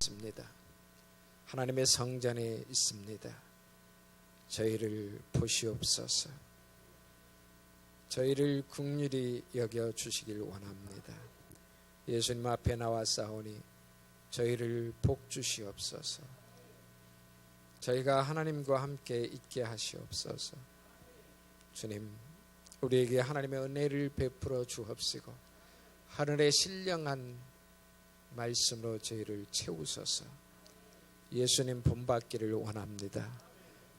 있습니다. 하나님의 성전에 있습니다. 저희를 보시옵소서. 저희를 긍휼히 여겨 주시길 원합니다. 예수님 앞에 나와 싸우니 저희를 복 주시옵소서. 저희가 하나님과 함께 있게 하시옵소서. 주님, 우리에게 하나님의 은혜를 베풀어 주옵시고 하늘의 신령한 말씀으로 저희를 채우소서. 예수님 본받기를 원합니다.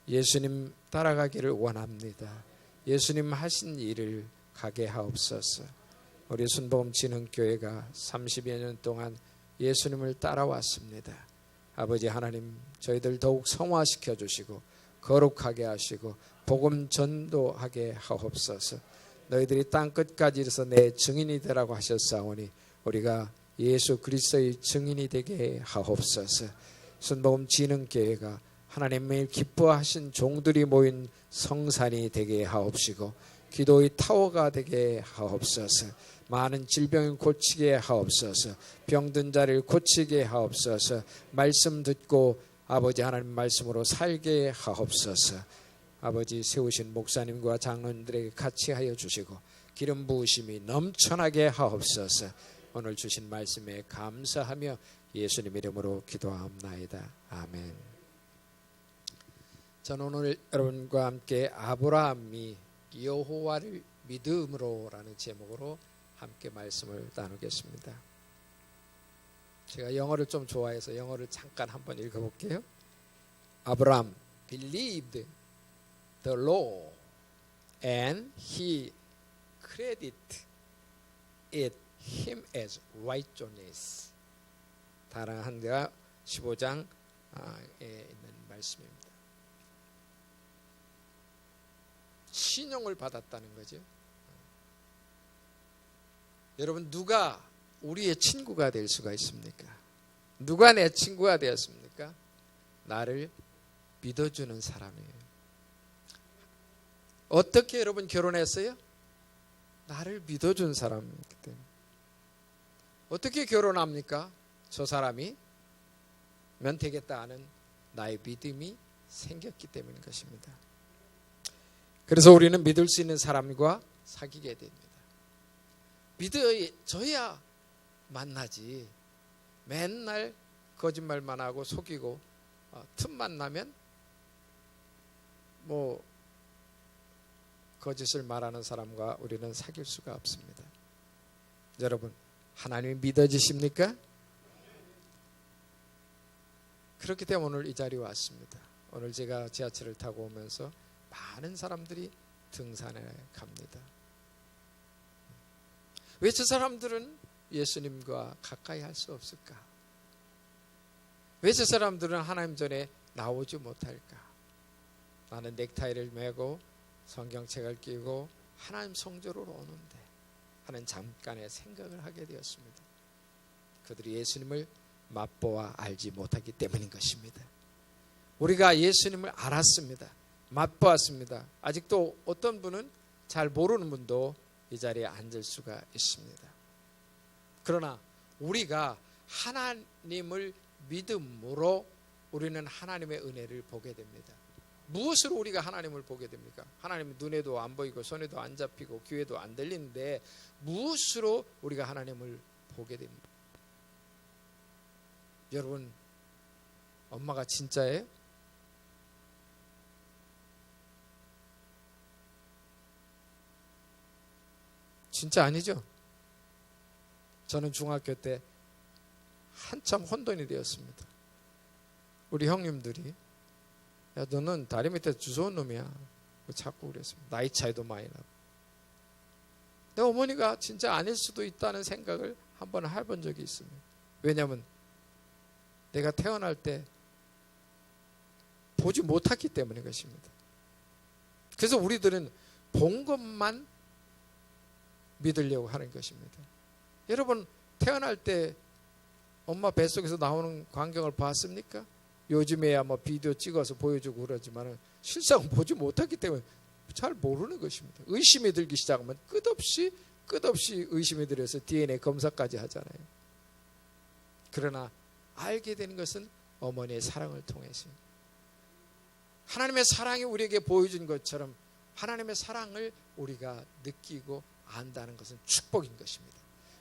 예수님 따라가기를 원합니다. 예수님 하신 일을 가게 하옵소서. 우리 순복음 진흥교회가 30여 년 동안 예수님을 따라왔습니다. 아버지 하나님, 저희들 더욱 성화시켜 주시고 거룩하게 하시고 복음 전도하게 하옵소서. 너희들이 땅끝까지 이르러서 내 증인이 되라고 하셨사오니 우리가 예수 그리스도의 증인이 되게 하옵소서. 순복음 진흥교회가 하나님의 기뻐하신 종들이 모인 성산이 되게 하옵시고 기도의 타워가 되게 하옵소서. 많은 질병을 고치게 하옵소서. 병든 자를 고치게 하옵소서. 말씀 듣고 아버지 하나님 말씀으로 살게 하옵소서. 아버지 세우신 목사님과 장로님들에게 같이 하여 주시고 기름 부으심이 넘쳐나게 하옵소서. 오늘 주신 말씀에 감사하며 예수님 이름으로 기도하옵나이다. 아멘. 저는 오늘 여러분과 함께 아브라함이 여호와를 믿음으로라는 제목으로 함께 말씀을 나누겠습니다. 제가 영어를 좀 좋아해서 영어를 잠깐 한번 읽어볼게요. 아브라함 believed the law and he credited it him as righteousness. 다락한가 15장에 있는 말씀입니다. 신용을 받았다는 거죠. 여러분, 누가 우리의 친구가 될 수가 있습니까? 누가 내 친구가 되었습니까? 나를 믿어주는 사람이에요. 어떻게 여러분 결혼했어요? 나를 믿어준 사람이기 때문에. 어떻게 결혼합니까? 저 사람이 면 되겠다 하는 나의 믿음이 생겼기 때문인 것입니다. 그래서 우리는 믿을 수 있는 사람과 사귀게 됩니다. 믿어줘야 만나지. 맨날 거짓말만 하고 속이고 틈만 나면 거짓을 말하는 사람과 우리는 사귈 수가 없습니다. 여러분, 하나님이 믿어지십니까? 그렇기 때문에 오늘 이 자리에 왔습니다. 오늘 제가 지하철을 타고 오면서 많은 사람들이 등산에 갑니다. 왜 저 사람들은 예수님과 가까이 할 수 없을까? 왜 저 사람들은 하나님 전에 나오지 못할까? 나는 넥타이를 메고 성경책을 끼고 하나님 성전으로 오는데 하는 잠깐의 생각을 하게 되었습니다. 그들이 예수님을 맛보아 알지 못하기 때문인 것입니다. 우리가 예수님을 알았습니다. 맛보았습니다. 아직도 어떤 분은 잘 모르는 분도 이 자리에 앉을 수가 있습니다. 그러나 우리가 하나님을 믿음으로 우리는 하나님의 은혜를 보게 됩니다. 무엇으로 우리가 하나님을 보게 됩니까? 하나님은 눈에도 안 보이고 손에도 안 잡히고 귀에도 안 들리는데 무엇으로 우리가 하나님을 보게 됩니까? 여러분, 엄마가 진짜예요? 진짜 아니죠? 저는 중학교 때 한참 혼돈이 되었습니다. 우리 형님들이 야, 너는 다리 밑에 주워온 놈이야. 자꾸 그랬습니다. 나이 차이도 많이 나고. 내 어머니가 진짜 아닐 수도 있다는 생각을 한번 해본 적이 있습니다. 왜냐하면 내가 태어날 때 보지 못했기 때문인 것입니다. 그래서 우리들은 본 것만 믿으려고 하는 것입니다. 여러분, 태어날 때 엄마 뱃속에서 나오는 광경을 봤습니까? 요즘에야 비디오 찍어서 보여주고 그러지만 실상 보지 못했기 때문에 잘 모르는 것입니다. 의심이 들기 시작하면 끝없이 의심이 들어서 DNA 검사까지 하잖아요. 그러나 알게 되는 것은 어머니의 사랑을 통해서. 하나님의 사랑이 우리에게 보여준 것처럼 하나님의 사랑을 우리가 느끼고 안다는 것은 축복인 것입니다.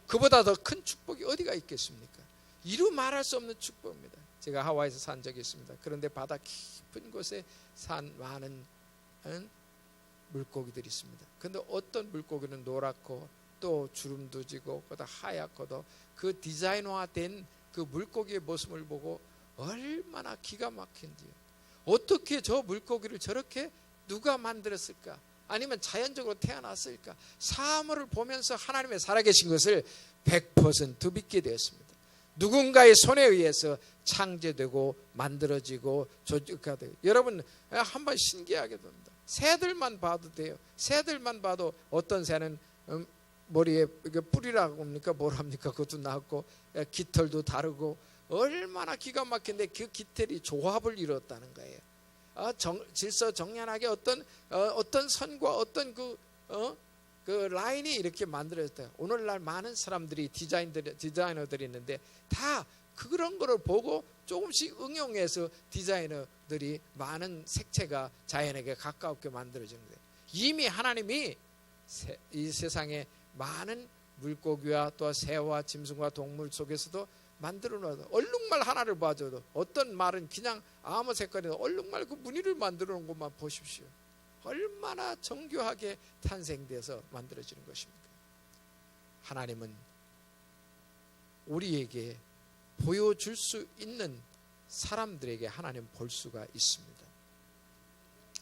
그보다 더 큰 축복이 어디가 있겠습니까? 이루 말할 수 없는 축복입니다. 제가 하와이에서 산 적이 있습니다. 그런데 바다 깊은 곳에 산 많은 물고기들이 있습니다. 그런데 어떤 물고기는 노랗고 또 주름도 지고 그다 하얗고도 그 디자인화된 그 물고기의 모습을 보고 얼마나 기가 막힌지요. 어떻게 저 물고기를 저렇게 누가 만들었을까? 아니면 자연적으로 태어났을까? 사물을 보면서 하나님의 살아계신 것을 100% 믿게 되었습니다. 누군가의 손에 의해서 창제되고 만들어지고 조직화 되고. 여러분 한번 신기하게 됩니다. 새들만 봐도 돼요. 새들만 봐도 어떤 새는 머리에 뿔이라고 합니까? 뭘 합니까? 그것도 나왔고 깃털도 다르고 얼마나 기가 막힌데 그 깃털이 조합을 이뤘다는 거예요. 질서정연하게 어떤 선과 어떤 그 라인이 이렇게 만들어졌다. 오늘날 많은 사람들이 디자이너들이 있는데 다 그런 거를 보고 조금씩 응용해서 디자이너들이 많은 색채가 자연에게 가깝게 만들어지는 거예요. 이미 하나님이 이 세상에 많은 물고기와 또 새와 짐승과 동물 속에서도 만들어 놔도 얼룩말 하나를 봐줘도 어떤 말은 그냥 아무 색깔이도 얼룩말 그 무늬를 만들어 놓은 것만 보십시오. 얼마나 정교하게 탄생돼서 만들어지는 것입니까? 하나님은 우리에게 보여줄 수 있는 사람들에게 하나님 볼 수가 있습니다.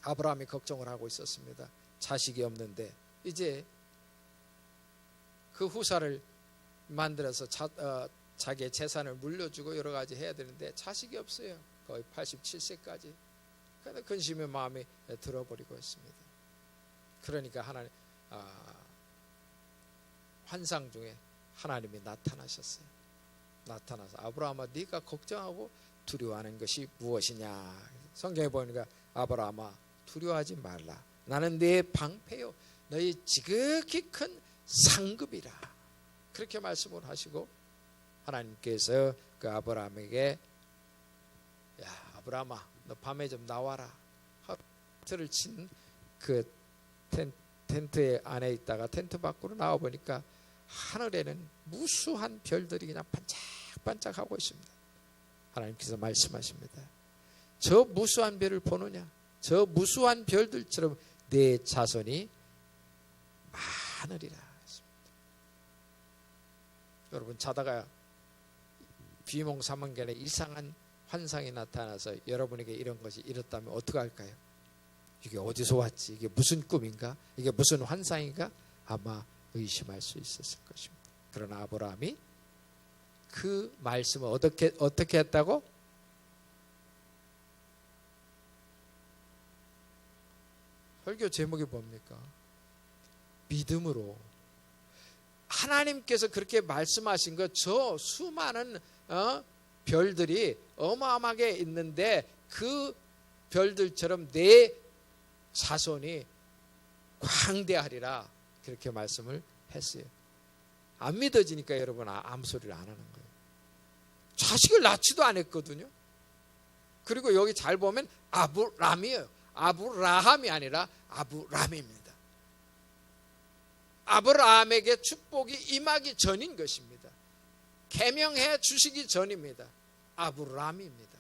아브라함이 걱정을 하고 있었습니다. 자식이 없는데 이제 그 후사를 만들어서 자기의 재산을 물려주고 여러 가지 해야 되는데 자식이 없어요. 거의 87세까지. 그런데 근심의 마음이 들어버리고 있습니다. 그러니까 하나님 환상 중에 하나님이 나타나셨어요. 나타나서 아브라함아 네가 걱정하고 두려워하는 것이 무엇이냐. 성경에 보니까 아브라함아 두려워하지 말라. 나는 네 방패요 너희 지극히 큰 상급이라. 그렇게 말씀을 하시고 하나님께서 그 아브라함에게 야 아브라함아 너 밤에 좀 나와라. 텐트를 친 그 텐트 안에 있다가 텐트 밖으로 나와 보니까 하늘에는 무수한 별들이 그냥 반짝반짝하고 있습니다. 하나님께서 말씀하십니다. 저 무수한 별을 보느냐? 저 무수한 별들처럼 내 자손이 많으리라. 여러분 자다가 비몽사몽간에 이상한 환상이 나타나서 여러분에게 이런 것이 이렇다면 어떻게 할까요? 이게 어디서 왔지? 이게 무슨 꿈인가? 이게 무슨 환상인가? 아마 의심할 수 있었을 것입니다. 그러나 아브라함이 그 말씀을 어떻게 했다고? 설교 제목이 뭡니까? 믿음으로. 하나님께서 그렇게 말씀하신 것, 저 수많은 별들이 어마어마하게 있는데 그 별들처럼 내 자손이 광대하리라 그렇게 말씀을 했어요. 안 믿어지니까 여러분 아무 소리를 안 하는 거예요. 자식을 낳지도 않았거든요. 그리고 여기 잘 보면 아브람이에요. 아브라함이 아니라 아브람입니다. 아브라함에게 축복이 임하기 전인 것입니다. 계명해 주시기 전입니다. 아브람입니다.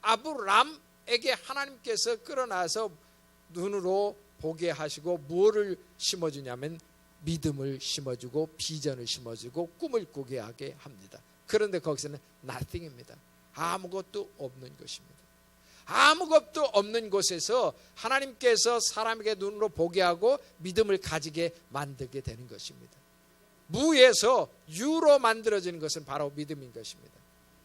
아브람에게 하나님께서 끌어나서 눈으로 보게 하시고 뭐를 심어주냐면 믿음을 심어주고 비전을 심어주고 꿈을 꾸게 하게 합니다. 그런데 거기서는 nothing입니다. 아무것도 없는 것입니다. 아무것도 없는 곳에서 하나님께서 사람에게 눈으로 보게 하고 믿음을 가지게 만들게 되는 것입니다. 무에서 유로 만들어지는 것은 바로 믿음인 것입니다.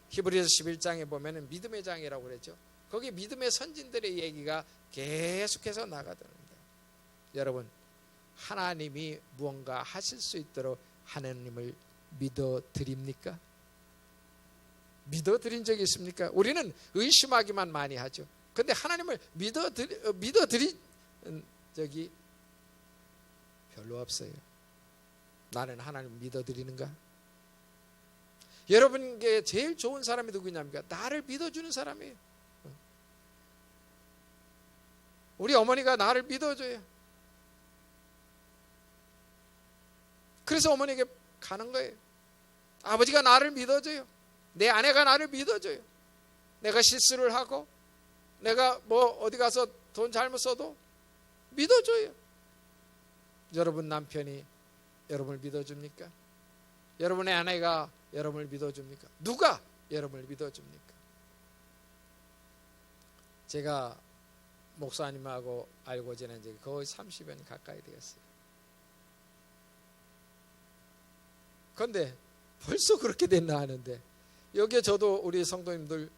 히브리서 11장에 보면 믿음의 장이라고 그랬죠. 거기 믿음의 선진들의 얘기가 계속해서 나가더랍니다. 여러분 하나님이 무언가 하실 수 있도록 하나님을 믿어드립니까? 믿어드린 적이 있습니까? 우리는 의심하기만 많이 하죠. 그런데 하나님을 믿어드린 적이 별로 없어요. 나는 하나님을 믿어드리는가? 여러분에게 제일 좋은 사람이 누구냐면 나를 믿어주는 사람이에요. 우리 어머니가 나를 믿어줘요. 그래서 어머니에게 가는 거예요. 아버지가 나를 믿어줘요. 내 아내가 나를 믿어줘요. 내가 실수를 하고 내가 어디 가서 돈 잘못 써도 믿어줘요. 여러분 남편이 여러분을 믿어줍니까? 여러분의 아내가 여러분을 믿어줍니까? 누가 여러분을 믿어줍니까? 제가 목사님하고 알고 지낸 지 거의 30년 가까이 되었어요. 그런데 벌써 그렇게 됐나 하는데, 여기에 저도 우리 성도님들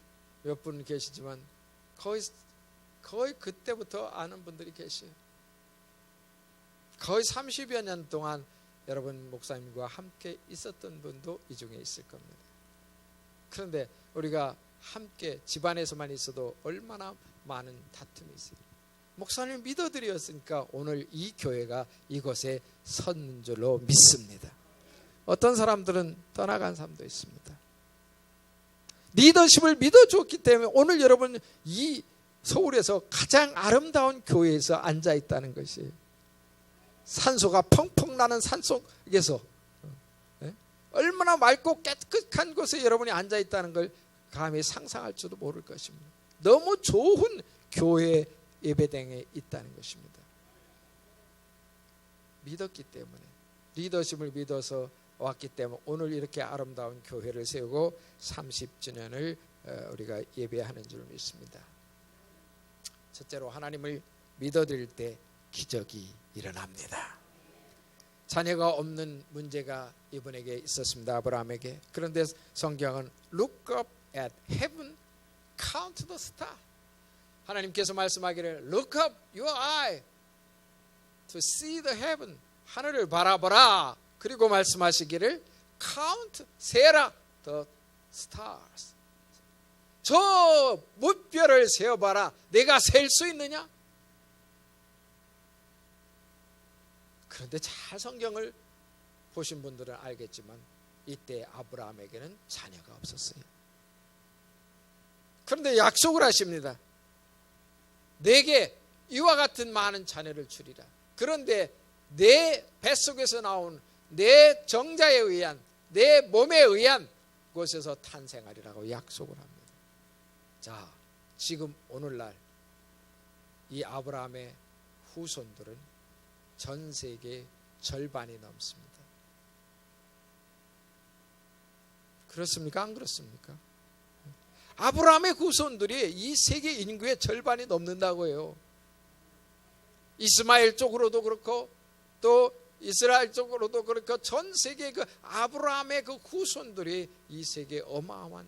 몇 분 계시지만 거의 그때부터 아는 분들이 계셔요. 거의 30여 년 동안 여러분 목사님과 함께 있었던 분도 이 중에 있을 겁니다. 그런데 우리가 함께 집안에서만 있어도 얼마나 많은 다툼이 있어요. 목사님 믿어드렸으니까 오늘 이 교회가 이곳에 섰는 줄로 믿습니다. 어떤 사람들은 떠나간 사람도 있습니다. 리더십을 믿어주었기 때문에 오늘 여러분 이 서울에서 가장 아름다운 교회에서 앉아있다는 것이에요. 산소가 펑펑 나는 산속에서 얼마나 맑고 깨끗한 곳에 여러분이 앉아있다는 걸 감히 상상할 줄도 모를 것입니다. 너무 좋은 교회 예배당에 있다는 것입니다. 믿었기 때문에, 리더십을 믿어서 왔기 때문에 오늘 이렇게 아름다운 교회를 세우고 30주년을 우리가 예배하는 줄 믿습니다. 첫째로 하나님을 믿어드릴 때 기적이 일어납니다. 자녀가 없는 문제가 이분에게 있었습니다. 아브라함에게. 그런데 성경은 Look up at heaven, count the star. 하나님께서 말씀하기를 Look up your eye to see the heaven. 하늘을 바라보라. 그리고 말씀하시기를 Count, 세라 the stars. 저 무별을 세어봐라. 내가 셀 수 있느냐? 그런데 잘 성경을 보신 분들은 알겠지만 이때 아브라함에게는 자녀가 없었어요. 그런데 약속을 하십니다. 내게 이와 같은 많은 자녀를 주리라. 그런데 내 뱃속에서 나온 내 정자에 의한, 내 몸에 의한 곳에서 탄생하리라고 약속을 합니다. 자, 지금 오늘날 이 아브라함의 후손들은 전 세계 절반이 넘습니다. 그렇습니까? 안 그렇습니까? 아브라함의 후손들이 이 세계 인구의 절반이 넘는다고 해요. 이스마엘 쪽으로도 그렇고 또 이스라엘 쪽으로도 그렇고 전 세계 그 아브라함의 그 후손들이 이 세계 어마어마한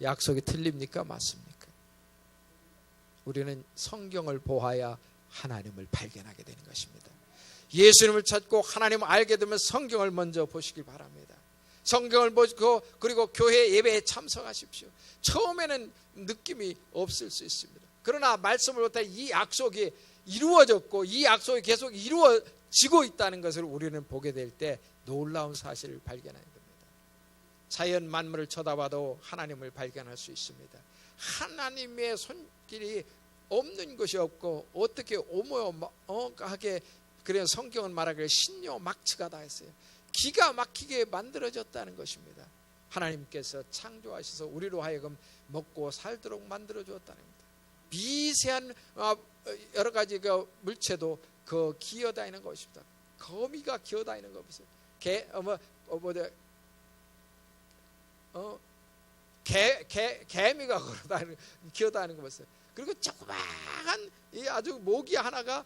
약속이 틀립니까? 맞습니까? 우리는 성경을 보아야 하나님을 발견하게 되는 것입니다. 예수님을 찾고 하나님을 알게 되면 성경을 먼저 보시길 바랍니다. 성경을 보고 그리고 교회 예배에 참석하십시오. 처음에는 느낌이 없을 수 있습니다. 그러나 말씀을 보다 이 약속이 이루어졌고 이 약속이 계속 이루어지고 있다는 것을 우리는 보게 될 때 놀라운 사실을 발견하게 됩니다. 자연 만물을 쳐다봐도 하나님을 발견할 수 있습니다. 하나님의 손길이 없는 것이 없고 어떻게 오묘하게 그래서 성경은 말하기를 신요 막치가 다 했어요. 기가 막히게 만들어졌다는 것입니다. 하나님께서 창조하셔서 우리로 하여금 먹고 살도록 만들어 주었다는 겁니다. 미세한 여러 가지 그 물체도 그 기어다니는 것입니다. 거미가 기어다니는 거 보세요. 개미가 기어다니는 거 보세요. 그리고 조그마한 이 아주 모기 하나가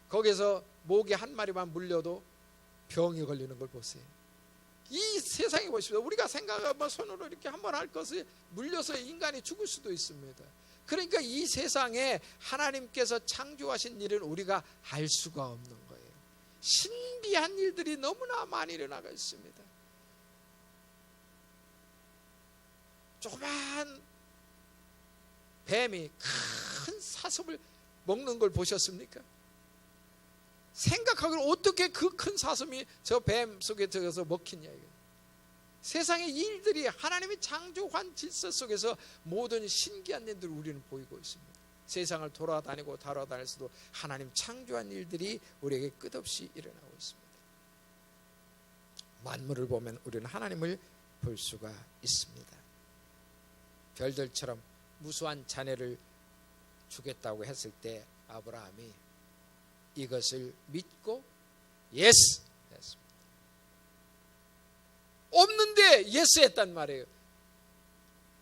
거기서 모기 한 마리만 물려도 병이 걸리는 걸 보세요. 이 세상에 보십시오. 우리가 생각하면 손으로 이렇게 한번 할 것을 물려서 인간이 죽을 수도 있습니다. 그러니까 이 세상에 하나님께서 창조하신 일은 우리가 알 수가 없는 거예요. 신비한 일들이 너무나 많이 일어나고 있습니다. 조그만 뱀이 큰 사슴을 먹는 걸 보셨습니까? 생각하기로 어떻게 그 큰 사슴이 저 뱀 속에 들어가서 먹히냐. 세상의 일들이 하나님의 창조한 질서 속에서 모든 신기한 일들을 우리는 보이고 있습니다. 세상을 돌아다니고 달아다닐수도 하나님 창조한 일들이 우리에게 끝없이 일어나고 있습니다. 만물을 보면 우리는 하나님을 볼 수가 있습니다. 별들처럼 무수한 자녀를 주겠다고 했을 때 아브라함이 이것을 믿고 예스 했습니다. 없는데 예스 했단 말이에요.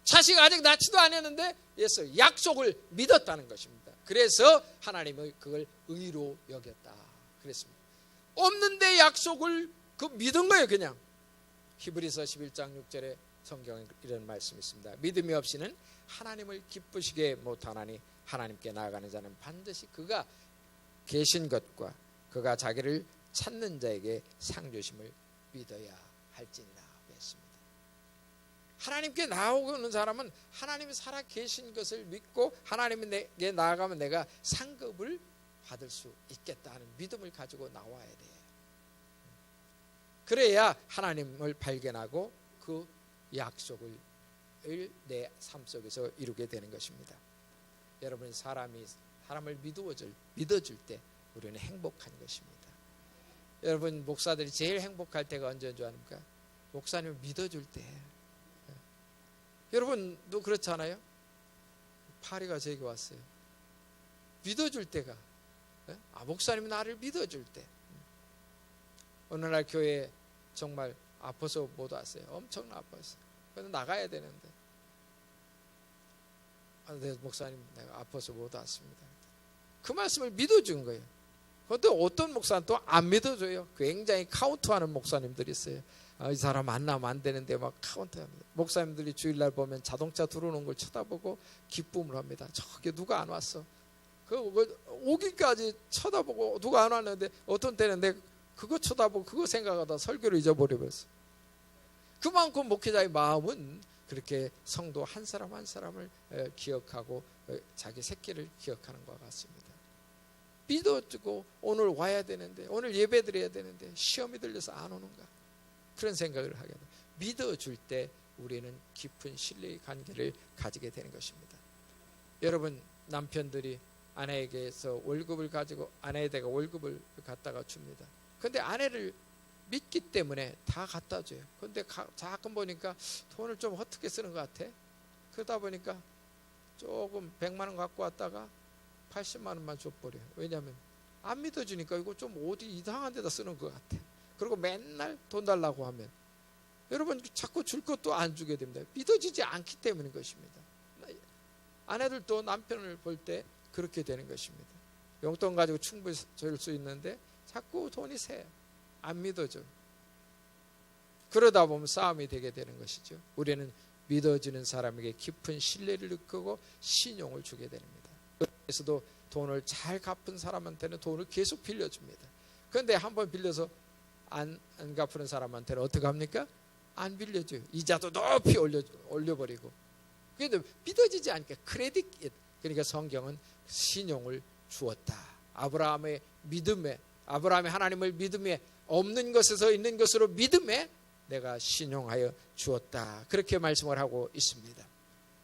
자식 아직 낳지도 않았는데 예수 약속을 믿었다는 것입니다. 그래서 하나님은 그걸 의로 여겼다 그랬습니다. 없는데 약속을 그 믿은 거예요. 그냥 히브리서 11장 6절에 성경에 이런 말씀이 있습니다. 믿음이 없이는 하나님을 기쁘시게 못하나니 하나님께 나아가는 자는 반드시 그가 계신 것과 그가 자기를 찾는 자에게 상 주심을 믿어야 할지니라 했습니다. 하나님께 나오는 사람은 하나님이 살아 계신 것을 믿고 하나님에게 나아가면 내가 상급을 받을 수 있겠다 하는 믿음을 가지고 나와야 돼요. 그래야 하나님을 발견하고 그 약속을 내 삶 속에서 이루게 되는 것입니다. 여러분, 사람을 믿어줄 때 우리는 행복한 것입니다. 여러분, 목사들이 제일 행복할 때가 언제인 줄 아십니까? 목사님을 믿어줄 때. 여러분도 그렇잖아요. 파리가 제게 왔어요. 믿어줄 때가, 목사님이 나를 믿어줄 때. 어느 날 교회에 정말 아파서 못 왔어요. 엄청 아팠어요. 그래서 나가야 되는데, 네, 목사님 내가 아파서 못 왔습니다. 그 말씀을 믿어준 거예요. 그런데 어떤 목사는 또 안 믿어줘요. 굉장히 카운트하는 목사님들이 있어요. 이 사람 만나면 안 되는데 막 카운트합니다. 목사님들이 주일날 보면 자동차 들어오는 걸 쳐다보고 기쁨을 합니다. 저게 누가 안 왔어? 오기까지 쳐다보고 누가 안 왔는데 어떤 때는 내가 그거 쳐다보고 그거 생각하다 설교를 잊어버려버렸어. 그만큼 목회자의 마음은 그렇게 성도 한 사람 한 사람을 기억하고 자기 새끼를 기억하는 것 같습니다. 믿어주고 오늘 와야 되는데, 오늘 예배 드려야 되는데 시험이 들려서 안 오는가, 그런 생각을 하게 됩니다. 믿어줄 때 우리는 깊은 신뢰의 관계를 가지게 되는 것입니다. 여러분, 남편들이 아내에게서 월급을 가지고 아내에다가 월급을 갖다가 줍니다. 그런데 아내를 믿기 때문에 다 갖다 줘요. 그런데 가끔 보니까 돈을 좀 어떻게 쓰는 것 같아. 그러다 보니까 조금 100만 원 갖고 왔다가 80만 원만 줘버려요. 왜냐하면 안 믿어주니까 이거 좀 어디 이상한 데다 쓰는 것 같아. 그리고 맨날 돈 달라고 하면 여러분 자꾸 줄 것도 안 주게 됩니다. 믿어지지 않기 때문인 것입니다. 아내들도 남편을 볼 때 그렇게 되는 것입니다. 용돈 가지고 충분히 줄 수 있는데 자꾸 돈이 새. 안 믿어줘. 그러다 보면 싸움이 되게 되는 것이죠. 우리는 믿어주는 사람에게 깊은 신뢰를 느끼고 신용을 주게 됩니다. 그래서도 돈을 잘 갚은 사람한테는 돈을 계속 빌려줍니다. 그런데 한번 빌려서 안 갚는 사람한테는 어떻게 합니까? 안 빌려줘요. 이자도 높이 올려버리고. 그런데 믿어지지 않게 크레딧, 그러니까 성경은 신용을 주었다. 아브라함의 믿음에, 아브라함이 하나님을 믿음에, 없는 것에서 있는 것으로 믿음에 내가 신용하여 주었다. 그렇게 말씀을 하고 있습니다.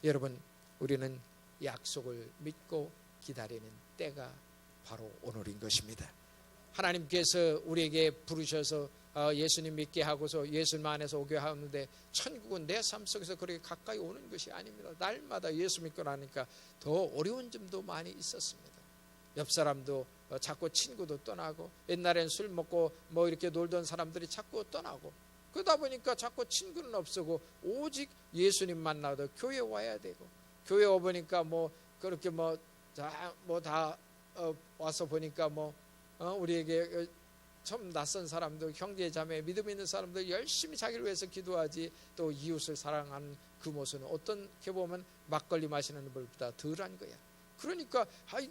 여러분, 우리는 약속을 믿고 기다리는 때가 바로 오늘인 것입니다. 하나님께서 우리에게 부르셔서 예수님 믿게 하고서 예수님 안에서 오게 하는데 천국은 내 삶 속에서 그렇게 가까이 오는 것이 아닙니다. 날마다 예수 믿고 나니까 더 어려운 점도 많이 있었습니다. 옆 사람도 자꾸 친구도 떠나고, 옛날엔 술 먹고 뭐 이렇게 놀던 사람들이 자꾸 떠나고, 그러다 보니까 자꾸 친구는 없어고 오직 예수님 만나도 교회 와야 되고, 교회 와 보니까 뭐 그렇게 다 와서 보니까 우리에게 처음 낯선 사람들, 형제 자매 믿음 있는 사람들 열심히 자기를 위해서 기도하지, 또 이웃을 사랑하는 그 모습은 어떻게 보면 막걸리 마시는 것보다 덜한 거야. 그러니까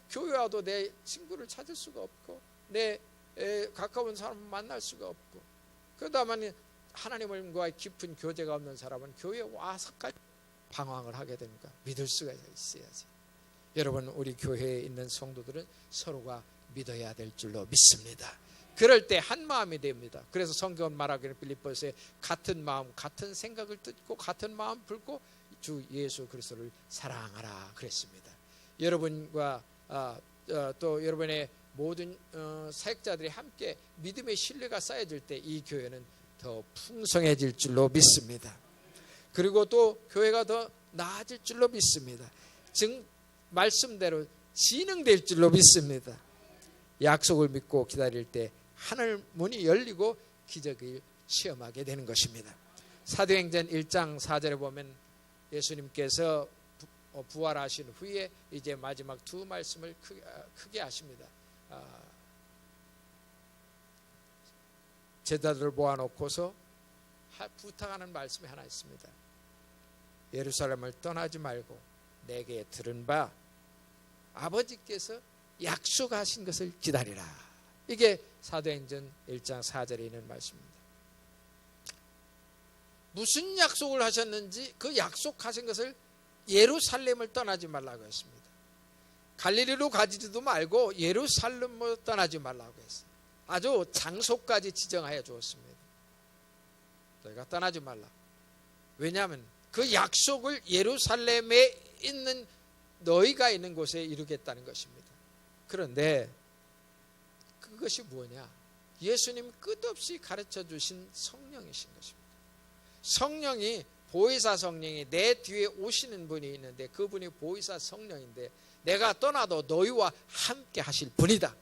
교회 와도 내 친구를 찾을 수가 없고 내 가까운 사람을 만날 수가 없고, 그러다 보니 하나님과의 깊은 교제가 없는 사람은 교회에 와서까지 방황을 하게 됩니까? 믿을 수가 있어야지. 여러분, 우리 교회에 있는 성도들은 서로가 믿어야 될 줄로 믿습니다. 그럴 때 한 마음이 됩니다. 그래서 성경은 말하기를 필리포스에 같은 마음 같은 생각을 듣고 같은 마음 품고 주 예수 그리스도를 사랑하라 그랬습니다. 여러분과 또 여러분의 모든 사역자들이 함께 믿음의 신뢰가 쌓여질 때 이 교회는 더 풍성해질 줄로 믿습니다. 그리고 또 교회가 더 나아질 줄로 믿습니다. 즉 말씀대로 진행될 줄로 믿습니다. 약속을 믿고 기다릴 때 하늘 문이 열리고 기적을 체험하게 되는 것입니다. 사도행전 1장 4절에 보면 예수님께서 부활하신 후에 이제 마지막 두 말씀을 크게 하십니다. 제자들을 모아놓고서 부탁하는 말씀이 하나 있습니다. 예루살렘을 떠나지 말고 내게 들은 바 아버지께서 약속하신 것을 기다리라. 이게 사도행전 1장 4절에 있는 말씀입니다. 무슨 약속을 하셨는지 그 약속하신 것을 예루살렘을 떠나지 말라고 했습니다. 갈릴리로 가지도 말고 예루살렘으로 떠나지 말라고 했어요. 아주 장소까지 지정하여 주었습니다. 너희가 떠나지 말라. 왜냐하면 그 약속을 예루살렘에 있는 너희가 있는 곳에 이루겠다는 것입니다. 그런데 그것이 뭐냐? 예수님 끝없이 가르쳐 주신 성령이신 것입니다. 성령이 보혜사 성령이 내 뒤에 오시는 분이 있는데 그분이 보혜사 성령인데 내가 떠나도 너희와 함께 하실 분이다.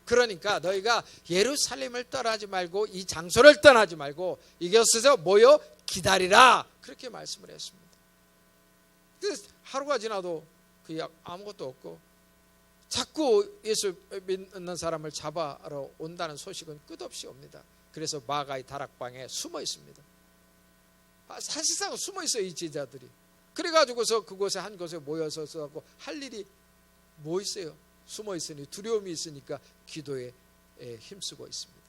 그러니까 너희가 예루살렘을 떠나지 말고 이 장소를 떠나지 말고 이곳에서 모여 기다리라. 그렇게 말씀을 했습니다. 하루가 지나도 아무것도 없고 자꾸 예수 믿는 사람을 잡아러 온다는 소식은 끝없이 옵니다. 그래서 마가의 다락방에 숨어 있습니다. 사실상 숨어 있어요, 이 제자들이. 그래가지고서 그곳에 한 곳에 모여서 할 일이 뭐 있어요? 숨어 있으니 두려움이 있으니까 기도에 힘쓰고 있습니다.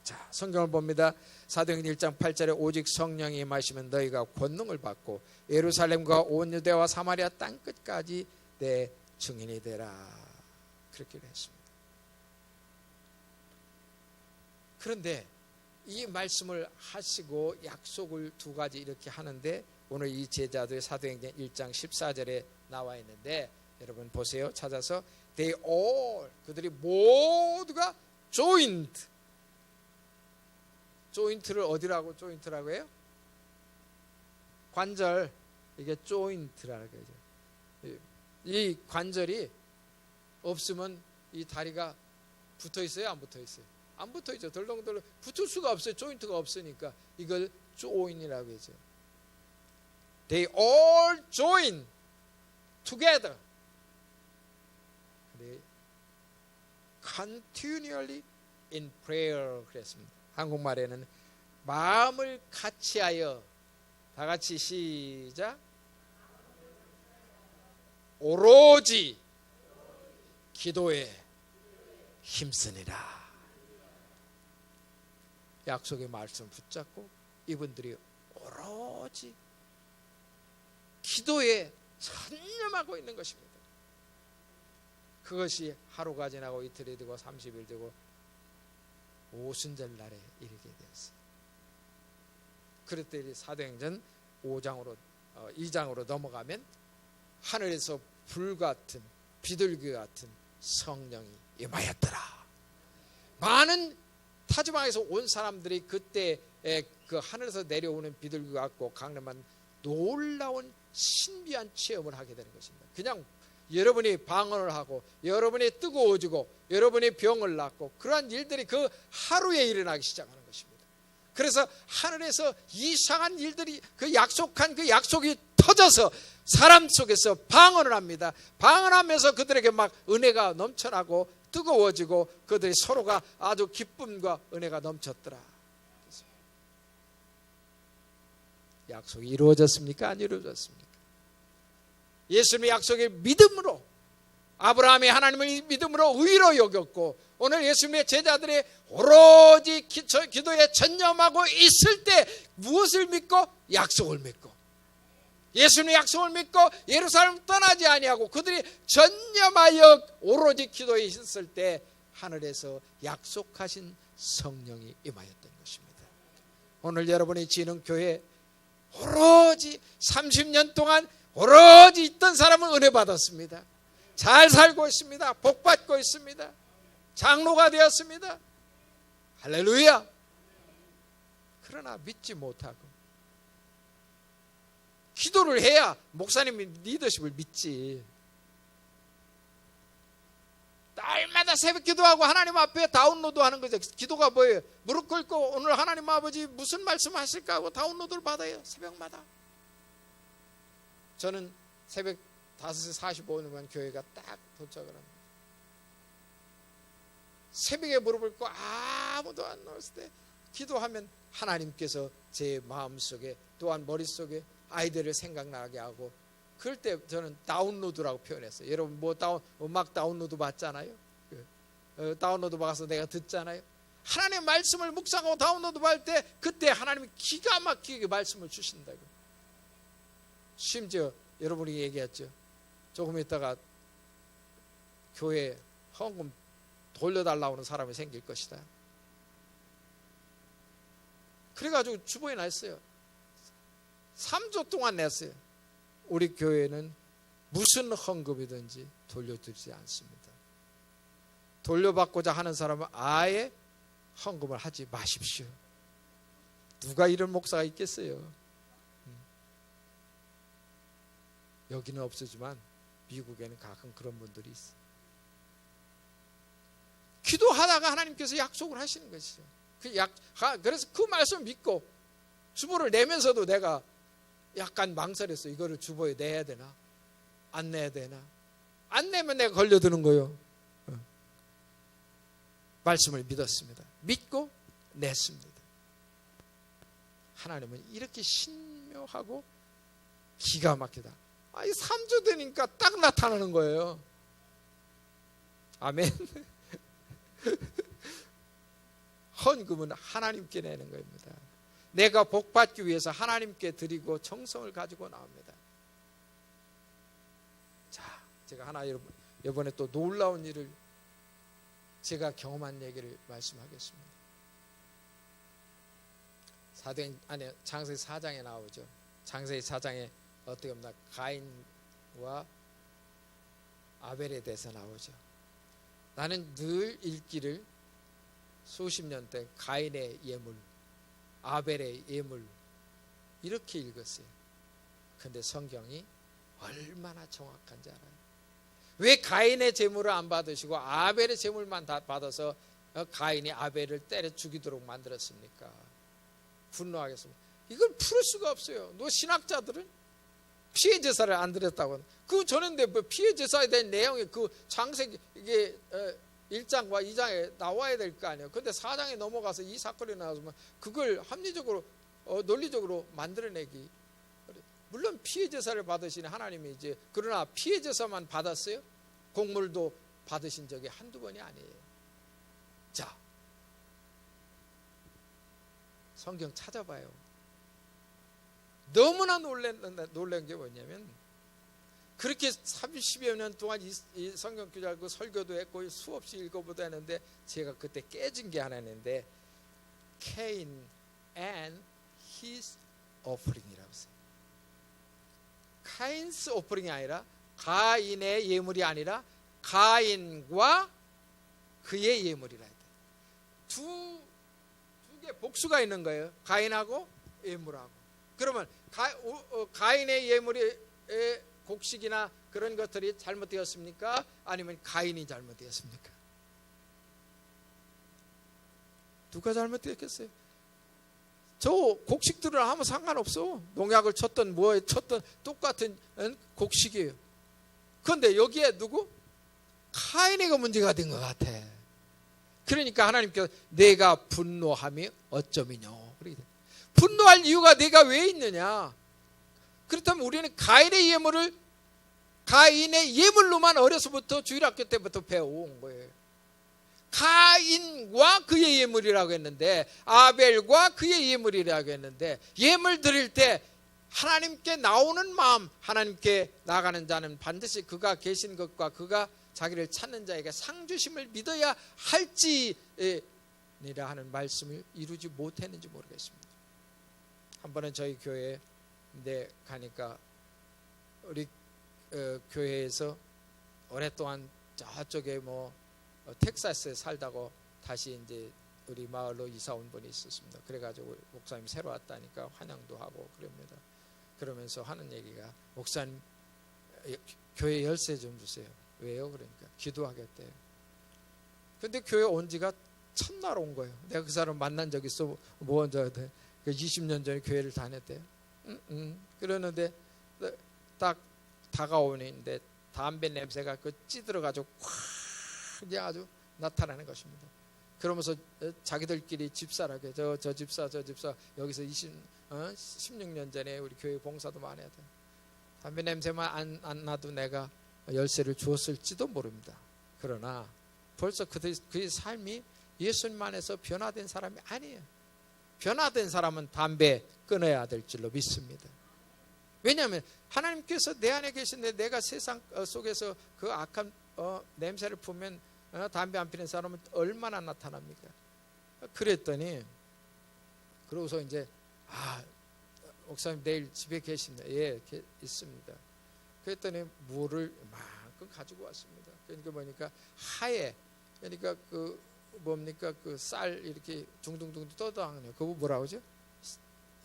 자, 성경을 봅니다. 사도행전 1장 8절에 오직 성령이 임하시면 너희가 권능을 받고 예루살렘과 온 유대와 사마리아 땅 끝까지 내 증인이 되라. 그렇게 했습니다. 그런데 이 말씀을 하시고 약속을 두 가지 이렇게 하는데 오늘 이 제자들의 사도행전 1장 14절에 나와 있는데 여러분 보세요. 찾아서 they all 그들이 모두가 joined. joint를 어디라고 joint라고 해요? 관절. 이게 joint라고 해요. 이 관절이 없으면 이 다리가 붙어 있어요? 안 붙어 있어요? 안 붙어 있죠. 덜렁덜렁 붙을 수가 없어요. 조인트가 없으니까 이걸 join이라고 하죠. They all join together. Continually in prayer 그랬습니다. 한국말에는 마음을 같이하여 다 같이 시작. 오로지 기도에 힘쓰니라. 약속의 말씀 붙잡고 이분들이 오로지 기도에 전념하고 있는 것입니다. 그것이 하루가 지나고 이틀이 되고 30일 되고 오순절 날에 이르게 되었어요. 그럴 때 사도행전 2장으로 넘어가면 하늘에서 불같은 비둘기 같은 성령이 임하였더라. 많은 타지방에서 온 사람들이 그때 그 하늘에서 내려오는 비둘기 같고 강림한 놀라운 신비한 체험을 하게 되는 것입니다. 그냥 여러분이 방언을 하고 여러분이 뜨거워지고 여러분이 병을 낫고 그러한 일들이 그 하루에 일어나기 시작하는 것입니다. 그래서 하늘에서 이상한 일들이 그 약속한 그 약속이 터져서 사람 속에서 방언을 합니다. 방언하면서 그들에게 막 은혜가 넘쳐나고 뜨거워지고 그들이 서로가 아주 기쁨과 은혜가 넘쳤더라. 약속이 이루어졌습니까? 안 이루어졌습니까? 예수님의 약속이 믿음으로 아브라함이 하나님을 믿음으로 의로 여겼고 오늘 예수님의 제자들이 오로지 기도에 전념하고 있을 때 무엇을 믿고? 약속을 믿고 예수님의 약속을 믿고 예루살렘 떠나지 아니하고 그들이 전념하여 오로지 기도에 있을 때 하늘에서 약속하신 성령이 임하였던 것입니다. 오늘 여러분이 지는 교회 오로지 30년 동안 오로지 있던 사람은 은혜 받았습니다. 잘 살고 있습니다. 복 받고 있습니다. 장로가 되었습니다. 할렐루야. 그러나 믿지 못하고 기도를 해야 목사님이 리더십을 믿지. 날마다 새벽 기도하고 하나님 앞에 다운로드하는 거죠. 기도가 뭐예요? 무릎 꿇고 오늘 하나님 아버지 무슨 말씀 하실까 하고 다운로드를 받아요. 새벽마다. 저는 새벽 5시 45분만 교회가 딱 도착을 합니다. 새벽에 무릎을 꿇고 아무도 안 나왔을 때 기도하면 하나님께서 제 마음속에 또한 머릿속에 아이들을 생각나게 하고, 그럴 때 저는 다운로드라고 표현했어요. 여러분 음악 다운로드 받잖아요. 다운로드 받아서 내가 듣잖아요. 하나님의 말씀을 묵상하고 다운로드 받을 때 그때 하나님이 기가 막히게 말씀을 주신다고. 심지어 여러분이 얘기했죠. 조금 있다가 교회 헌금 돌려달라고 하는 사람이 생길 것이다. 그래가지고 주보에 냈어요. 3조 동안 냈어요. 우리 교회는 무슨 헌금이든지 돌려드리지 않습니다. 돌려받고자 하는 사람은 아예 헌금을 하지 마십시오. 누가 이런 목사가 있겠어요? 여기는 없으지만 미국에는 가끔 그런 분들이 있어요. 기도하다가 하나님께서 약속을 하시는 것이죠. 그래서 그 말씀을 믿고 주보를 내면서도 내가 약간 망설였어. 이거를 주보에 내야 되나? 안 내야 되나? 안 내면 내가 걸려드는 거예요. 말씀을 믿었습니다. 믿고 냈습니다. 하나님은 이렇게 신묘하고 기가 막히다. 이 3조 되니까 딱 나타나는 거예요. 아멘. 헌금은 하나님께 내는 겁니다. 내가 복받기 위해서 하나님께 드리고 정성을 가지고 나옵니다. 자, 제가 하나 이번에 또 놀라운 일을 제가 경험한 얘기를 말씀하겠습니다. 창세기 4장에 나오죠. 창세기 4장에 어떻게 보면 가인과 아벨에 대해서 나오죠. 나는 늘 읽기를 수십 년 때 가인의 예물, 아벨의 예물 이렇게 읽었어요. 근데 성경이 얼마나 정확한지 알아요. 왜 가인의 제물을 안 받으시고 아벨의 제물만 다 받아서 가인이 아벨을 때려 죽이도록 만들었습니까? 분노하겠습니다. 이걸 풀을 수가 없어요. 너 신학자들은 피해 제사를 안 드렸다고. 그 전인데 뭐 피해 제사에 대한 내용이 그 창세기 이게 1장과 2장에 나와야 될 거 아니에요. 근데 4장에 넘어가서 이 사건이 나와서 그걸 합리적으로 논리적으로 만들어내기. 물론 피해 제사를 받으신 하나님이 이제 그러나 피해 제사만 받았어요? 곡물도 받으신 적이 한두 번이 아니에요. 자, 성경 찾아봐요. 너무나 놀란 게 뭐냐면 그렇게 30여 년 동안 이 성경 교재하고 설교도 했고 수없이 읽어보다 했는데 제가 그때 깨진 게 하나 있는데 Cain and his offering이라고 했어요. 카인스 오퍼링이 아니라 가인의 예물이 아니라 가인과 그의 예물이라 해야 돼. 두 개 복수가 있는 거예요. 가인하고 예물하고. 그러면 가인의 예물이 곡식이나 그런 것들이 잘못되었습니까? 아니면 가인이 잘못되었습니까? 누가 잘못되었겠어요? 저 곡식들을 하면 상관없어. 농약을 쳤든 뭐에 쳤든 똑같은 곡식이에요. 그런데 여기에 누구? 가인이가 문제가 된 것 같아. 그러니까 하나님께서 내가 분노함이 어쩌미뇨. 분노할 이유가 내가 왜 있느냐. 그렇다면 우리는 가인의 예물로만 어려서부터 주일학교 때부터 배워온 거예요. 가인과 그의 예물이라고 했는데 아벨과 그의 예물이라고 했는데 예물 드릴 때 하나님께 나오는 마음, 하나님께 나가는 자는 반드시 그가 계신 것과 그가 자기를 찾는 자에게 상 주심을 믿어야 할지니라 하는 말씀을 이루지 못했는지 모르겠습니다. 한 번은 저희 교회에 가니까 우리 교회에서 오랫동안 저쪽에 텍사스에 살다고 다시 이제 우리 마을로 이사 온 분이 있었습니다. 그래가지고 목사님 새로 왔다니까 환영도 하고 그럽니다. 그러면서 하는 얘기가 목사님 교회 열쇠 좀 주세요. 왜요? 그러니까 기도하겠대요. 근데 교회 온 지가 첫날 온 거예요. 내가 그 사람 만난 적 있어. 뭐 언제 20년 전에 교회를 다녔대요. 그러는데 딱 다가오는데 담배 냄새가 찌들어가지고 확 그냥 아주 나타나는 것입니다. 그러면서 자기들끼리 집사라게 저 집사 여기서 16년 전에 우리 교회 봉사도 많이 하다. 담배 냄새만 안 나도 내가 열쇠를 주었을지도 모릅니다. 그러나 벌써 그의 삶이 예수님 안에서 변화된 사람이 아니에요. 변화된 사람은 담배 끊어야 될 줄로 믿습니다. 왜냐하면 하나님께서 내 안에 계신데 내가 세상 속에서 그 악한 냄새를 품으면 담배 안 피는 사람은 얼마나 나타납니까? 그랬더니 그러고서 이제 목사님 내일 집에 계신다. 예, 있습니다. 그랬더니 물을 만큼 가지고 왔습니다. 그러니까 뭐니까 하얘, 그러니까 그 뭡니까 그 쌀 이렇게 둥둥둥 떠다니는 그거 뭐라고 하죠?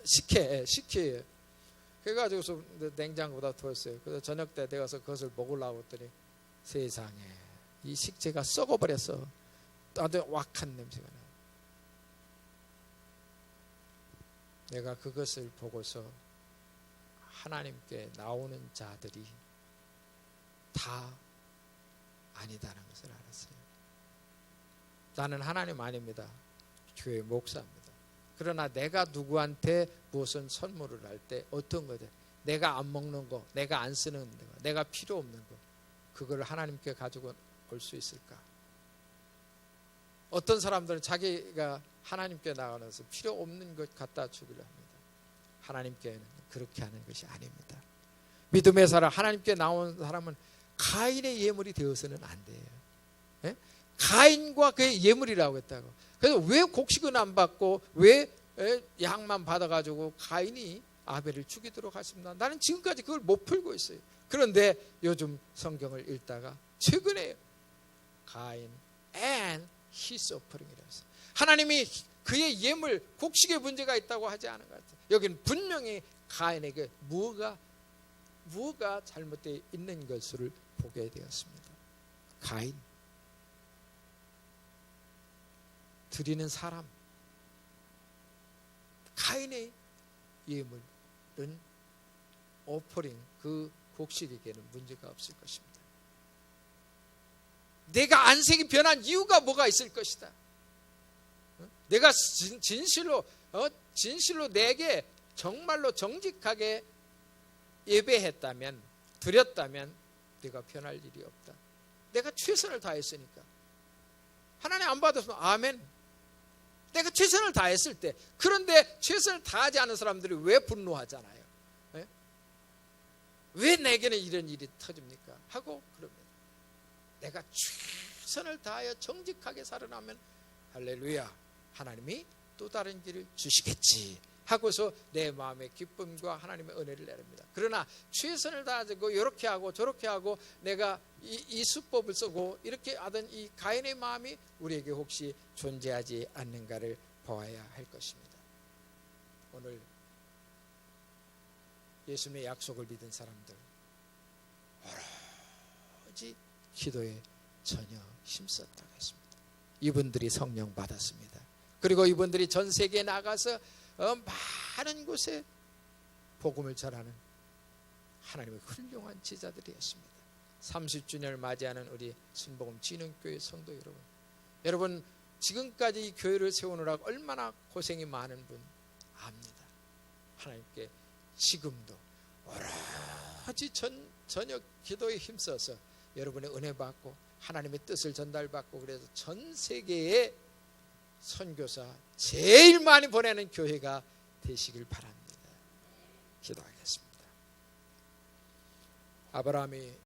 식혜예요. 그래가지고서 냉장고에다 두었어요. 그래서 저녁 때 내가서 그것을 먹으려고 했더니 세상에 이 식재가 썩어버렸어. 아주 wak한 냄새가 나요. 내가 그것을 보고서 하나님께 나오는 자들이 다 아니다라는 것을 알았어요. 나는 하나님 아닙니다. 교회 목사입니다. 그러나 내가 누구한테 무슨 선물을 할 때 어떤 거죠? 내가 안 먹는 거, 내가 안 쓰는 거, 내가 필요 없는 거, 그걸 하나님께 가지고 올 수 있을까? 어떤 사람들은 자기가 하나님께 나가면서 필요 없는 것 갖다 주기로 합니다. 하나님께는 그렇게 하는 것이 아닙니다. 믿음의 사람, 하나님께 나온 사람은 가인의 예물이 되어서는 안 돼요. 예? 가인과 그의 예물이라고 했다고. 그래서 왜 곡식은 안 받고 왜 양만 받아가지고 가인이 아벨을 죽이도록 하십니다. 나는 지금까지 그걸 못 풀고 있어요. 그런데 요즘 성경을 읽다가 최근에 가인 and his offering이라고 했어요. 하나님이 그의 예물 곡식에 문제가 있다고 하지 않은 것 같아요. 여기는 분명히 가인에게 뭐가 잘못되어 있는 것을 보게 되었습니다. 가인 드리는 사람, 가인의 예물은 오퍼링 그 곡식에게는 문제가 없을 것입니다. 내가 안색이 변한 이유가 뭐가 있을 것이다. 내가 진실로 내게 정말로 정직하게 예배했다면, 드렸다면 내가 변할 일이 없다. 내가 최선을 다했으니까. 하나님 안 받았으면 아멘. 내가 최선을 다했을 때, 그런데 최선을 다하지 않은 사람들이 왜 분노하잖아요. 네? 왜 내게는 이런 일이 터집니까? 하고 그럽니다. 내가 최선을 다하여 정직하게 살아나면 할렐루야, 하나님이 또 다른 길을 주시겠지 하고서 내 마음의 기쁨과 하나님의 은혜를 내립니다. 그러나 최선을 다하고 이렇게 하고 저렇게 하고 내가 이 수법을 쓰고 이렇게 하던 이 가인의 마음이 우리에게 혹시 존재하지 않는가를 보아야 할 것입니다. 오늘 예수님의 약속을 믿은 사람들 오로지 기도에 전혀 힘썼다고 했습니다. 이분들이 성령 받았습니다. 그리고 이분들이 전 세계에 나가서 많은 곳에 복음을 전하는 하나님의 훌륭한 제자들이었습니다. 30주년을 맞이하는 우리 순복음 진흥교회 성도 여러분 지금까지 이 교회를 세우느라 얼마나 고생이 많은 분 압니다. 하나님께 지금도 오로지 저녁 기도에 힘써서 여러분의 은혜 받고 하나님의 뜻을 전달받고 그래서 전 세계에 선교사 제일 많이 보내는 교회가 되시길 바랍니다. 기도하겠습니다. 아브라함이